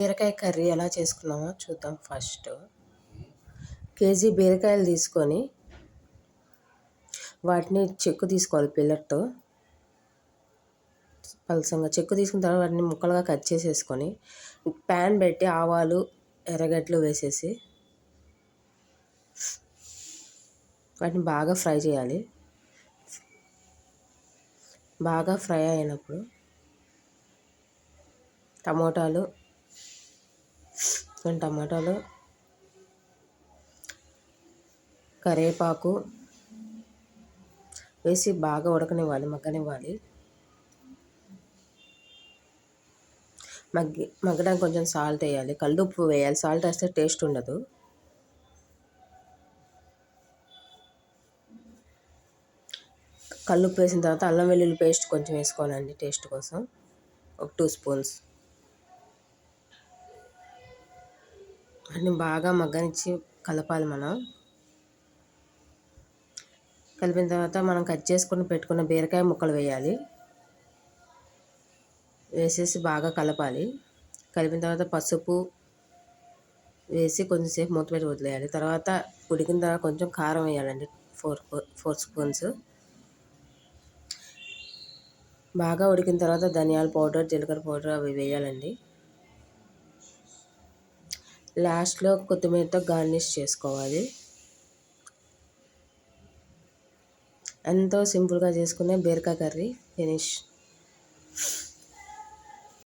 బీరకాయ కర్రీ ఎలా చేసుకున్నామో చూద్దాం. ఫస్ట్ కేజీ బీరకాయలు తీసుకొని వాటిని చెక్కు తీసుకోవాలి. పిల్లర్తో పలసంగా చెక్కు తీసుకున్న తర్వాత వాటిని ముక్కలుగా కట్ చేసేసుకొని ప్యాన్ పెట్టి ఆవాలు ఎర్రగడ్డలు వేసేసి వాటిని బాగా ఫ్రై చేయాలి. బాగా ఫ్రై అయినప్పుడు టమాటాలు కరివేపాకు వేసి బాగా ఉడకనివ్వాలి, మగ్గనివ్వాలి. మగ్గడానికి కొంచెం సాల్ట్ వేయాలి, కల్లుప్పు వేయాలి. సాల్ట్ వేస్తే టేస్ట్ ఉండదు. కల్లుప్పు వేసిన తర్వాత అల్లం వెల్లుల్లి పేస్ట్ కొంచెం వేసుకోవాలండి, టేస్ట్ కోసం. ఒక 2 స్పూన్స్. అన్నీ బాగా మగ్గనిచ్చి కలపాలి. మనం కలిపిన తర్వాత మనం కట్ చేసుకుని పెట్టుకున్న బీరకాయ ముక్కలు వేయాలి. వేసేసి బాగా కలపాలి. కలిపిన తర్వాత పసుపు వేసి కొంచెంసేపు మూత పెట్టి వదిలేయాలి. తర్వాత ఉడికిన తర్వాత కొంచెం కారం వేయాలండి, 4 స్పూన్స్. బాగా ఉడికిన తర్వాత ధనియాల పౌడర్, జీలకర్ర పౌడర్ అవి వేయాలండి. లాస్ట్లో కొత్తిమీరతో గార్నిష్ చేసుకోవాలి. ఎంతో సింపుల్గా చేసుకునే బీరకాయ కర్రీ ఫినిష్.